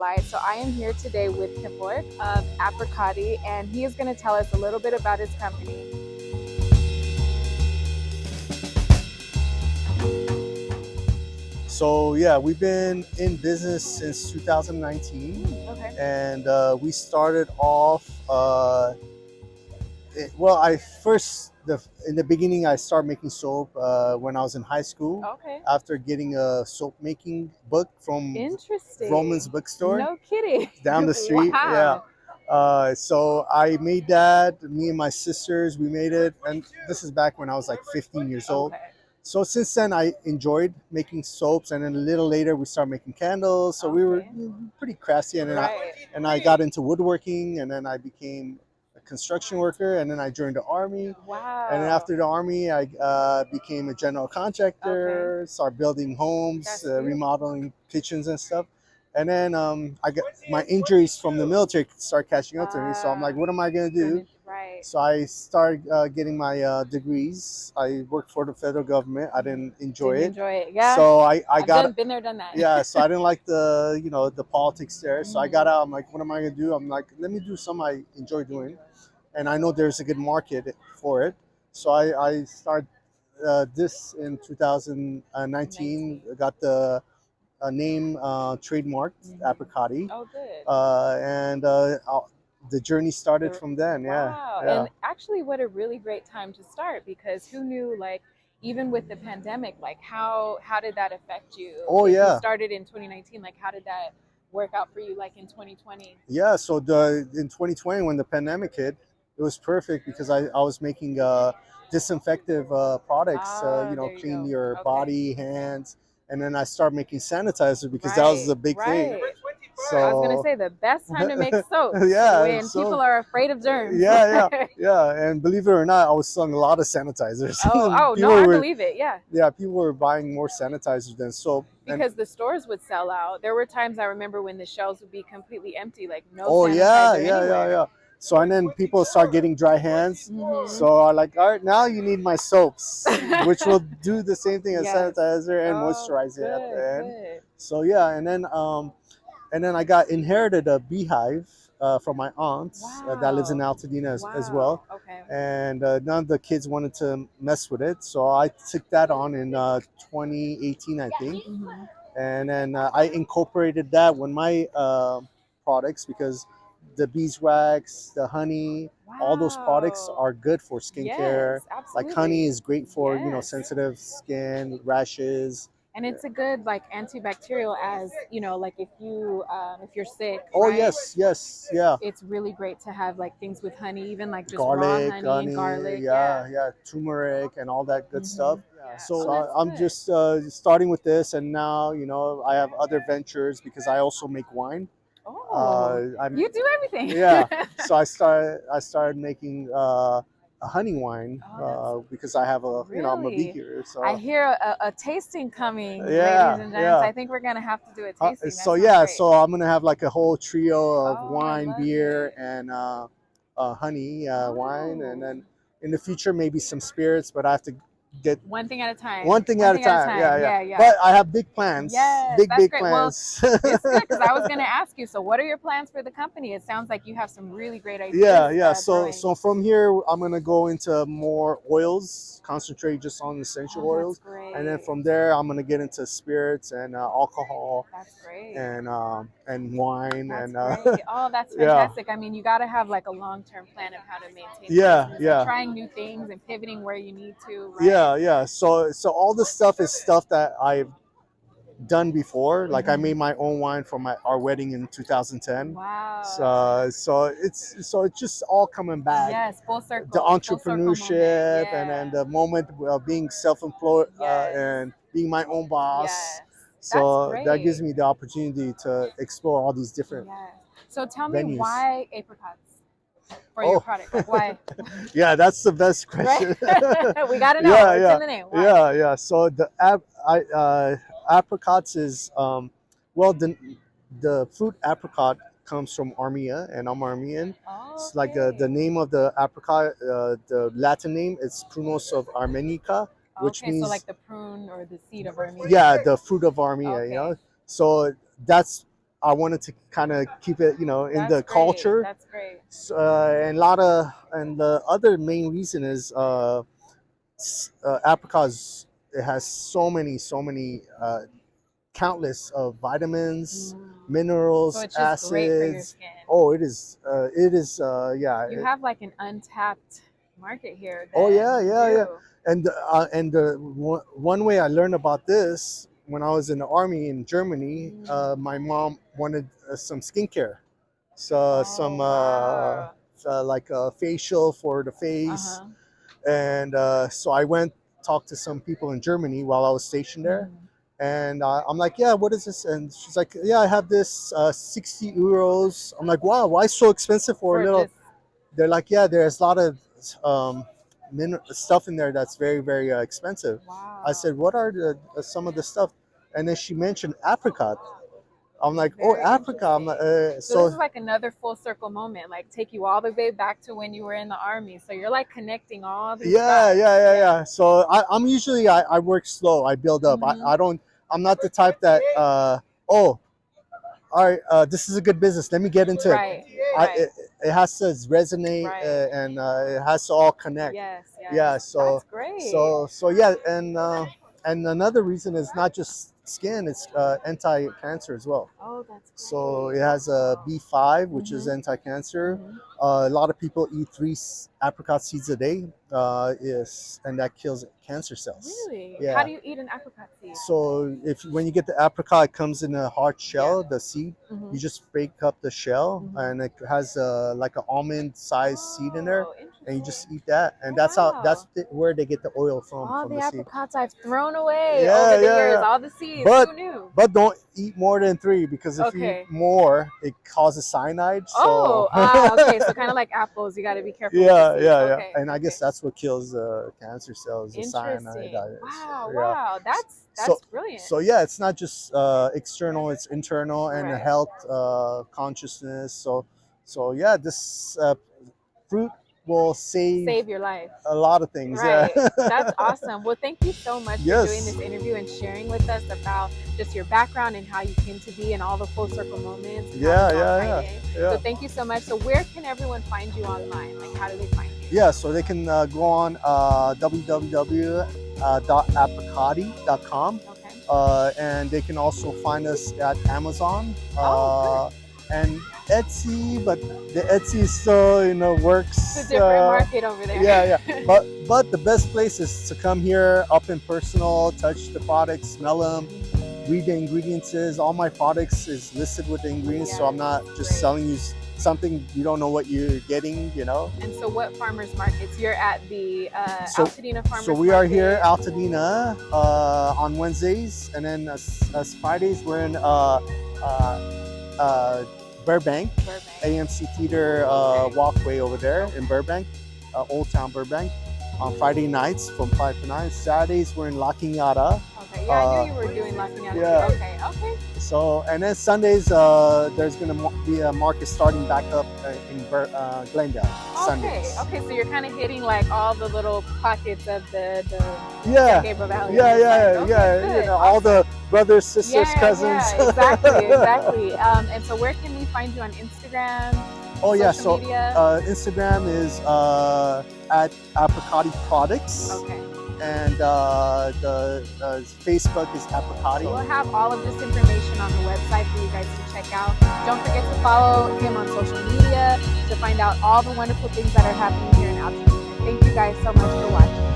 So I am here today with Kevork of Apricoty, and he is going to tell us a little bit about his company. So yeah, we've been in business since 2019, Okay. and we started off. I first in the beginning I started making soap when I was in high school. Okay. After getting a soap making book from Interesting. Roman's bookstore No kidding. down the street. Wow. Yeah. So I made that. Me and my sisters, we made it, and this is back when I was like 15 years old. Okay. So since then, I enjoyed making soaps, and then a little later we started making candles. So we were pretty crafty, and then Right. I got into woodworking, and then I became a construction worker, and then I joined the army. Wow. And then after the army, I became a general contractor, started building homes, remodeling kitchens and stuff. And then I got my injuries from the military start catching up to me. So I'm like, what am I gonna do? Right. So I started getting my degrees. I worked for the federal government. I didn't enjoy it. Yeah. So I got been there, done that. yeah. So I didn't like the politics there. So I got out. I'm like, what am I gonna do? I'm like, let me do something I enjoy doing, and I know there's a good market for it. So I started this in 2019. Got the name trademarked Apricoty. Oh, good. And the journey started from then. Wow. Yeah. And actually, what a really great time to start, because who knew, like, even with the pandemic, like how did that affect you? Oh, If yeah. You started in 2019. Like, how did that work out for you, like in 2020? Yeah. So in 2020, when the pandemic hit, it was perfect because I was making disinfective products. Clean your body, hands, and then I started making sanitizer because that was the big thing. So I was gonna say the best time to make soap. Yeah, when people are afraid of germs. Yeah. And believe it or not, I was selling a lot of sanitizers. I believe it. Yeah. Yeah, people were buying more sanitizers than soap because the stores would sell out. There were times I remember when the shelves would be completely empty, like no. Oh sanitizer yeah. So and then people start getting dry hands. So I'm like, all right, now you need my soaps, which will do the same thing as sanitizer and moisturize it at the end. Good. So yeah, and then I got inherited a beehive from my aunt that lives in Altadena as well. Okay. And none of the kids wanted to mess with it, so I took that on in 2018, I think. And then I incorporated that with my products because the beeswax, the honey, all those products are good for skincare. Yes, absolutely. Like honey is great for sensitive skin, rashes. And it's a good like antibacterial, as like if you're sick. Oh right? yes, yeah. It's really great to have like things with honey, even like just garlic, raw honey and garlic. Yeah, turmeric and all that good stuff. Yeah. So I'm just starting with this, and now I have other ventures because I also make wine. You do everything. Yeah. So I started making a honey wine because I have I'm a beaker. So I hear a tasting coming, ladies and gents. I think we're gonna have to do a tasting. So I'm gonna have like a whole trio of wine, beer, and honey wine, and then in the future maybe some spirits, but I have to get one thing at a time. Yeah. But I have big plans. Big plans. Well, it's good because I was going to ask you. So, what are your plans for the company? It sounds like you have some really great ideas. Yeah. So from here, I'm going to go into more oils, concentrate just on essential oils, and then from there, I'm going to get into spirits and alcohol. That's great. And wine that's great. Oh, that's fantastic. I mean, you got to have like a long-term plan of how to maintain. Trying new things and pivoting where you need to. Right? Yeah. So all this stuff is stuff that I've done before. Like I made my own wine for our wedding in 2010. Wow. So it's just all coming back. Yes, full circle. The entrepreneurship and then the moment of being self-employed and being my own boss. Yes. So that gives me the opportunity to explore all these different. So tell me why apricots? For your product, like why? Yeah, that's the best question. Right? We gotta know. It's in the name. Why? Yeah. So the apricots is the fruit apricot comes from Armenia, and I'm Armenian. It's like the name of the apricot, the Latin name is Prunus of Armenica, which means so like the prune or the seed of Armenia. Yeah, the fruit of Armenia. So that's I wanted to kind of keep it, in That's the great. culture. That's great. And the other main reason is apricots. It has so many countless of vitamins, minerals, So it's just great for your acids. skin. Oh, it is. Yeah. You have like an untapped market here. Oh Then. yeah. And one way I learned about this when I was in the army in Germany, my mom wanted some skincare, so some wow. like a facial for the face, and so I went talked to some people in Germany while I was stationed there. And I'm like, yeah, what is this? And she's like, yeah, I have this 60 euros. I'm like, wow, why so expensive for a little? They're like, yeah, there's a lot of stuff in there that's very expensive. Wow. I said, what are the some of the stuff? And then she mentioned apricot. I'm like, oh, apricot. I'm like, so this is like another full circle moment, like take you all the way back to when you were in the army. So you're like connecting all these dots. Yeah. So I'm usually I work slow. I build up. I'm not the type that all right, this is a good business. Let me get into it. It has to resonate and it has to all connect. Yes. Yeah. So that's great. So yeah, and another reason is not just skin; it's anti-cancer as well. Oh, that's great. So it has a B5, which is anti-cancer. A lot of people eat 3 apricot seeds a day, and that kills cancer cells. Really? Yeah. How do you eat an apricot seed? So when you get the apricot, it comes in a hard shell, the seed. You just break up the shell, and it has like an almond-sized seed in there, and you just eat that, and that's where they get the oil from. All from the seed. apricots I've thrown away over the years, all the seeds. Who knew? But don't eat more than 3 because if you eat more, it causes cyanide. So. Okay. So kind of like apples, you got to be careful. Yeah. And I guess that's what kills cancer cells. The cyanide. Wow. That's brilliant. So yeah, it's not just external; it's internal and health consciousness. So yeah, this fruit will save your life. A lot of things. Right. That's awesome. Well, thank you so much for doing this interview and sharing with us about just your background and how you came to be and all the full circle moments. Yeah. So thank you so much. So where can everyone find you online? Like, how do they find you? Yeah, so they can go on www.apricoty.com. And they can also find us at Amazon and Etsy, but the Etsy still works. It's a different market over there. Yeah. But the best place is to come here up and personal, touch the products, smell them, read the ingredients. All my products is listed with the ingredients, so I'm not just selling you something you don't know what you're getting, And so what farmers markets? You're at the Altadena farmers market? So we are here Altadena on Wednesdays, and then as Fridays we're in Burbank, AMC Theater walkway over there in Burbank, Old Town Burbank, on Friday nights from 5 to 9. Saturdays we're in La Cañada. Okay, I knew you were doing La Cañada. Yeah. Okay. So, and then Sundays, there's going to be a market starting back up in Glendale. Sundays. Okay, so you're kind of hitting like all the little pockets of the San Gabriel Valley. Yeah. All the brothers, sisters, cousins. Yeah, exactly. And so where can we find you on Instagram? Social media? Instagram is at Apricoty Products. Okay. And the Facebook is Apricoty. We'll have all of this information on the website for you guys to check out. Don't forget to follow him on social media to find out all the wonderful things that are happening here in Altadena. Thank you guys so much for watching.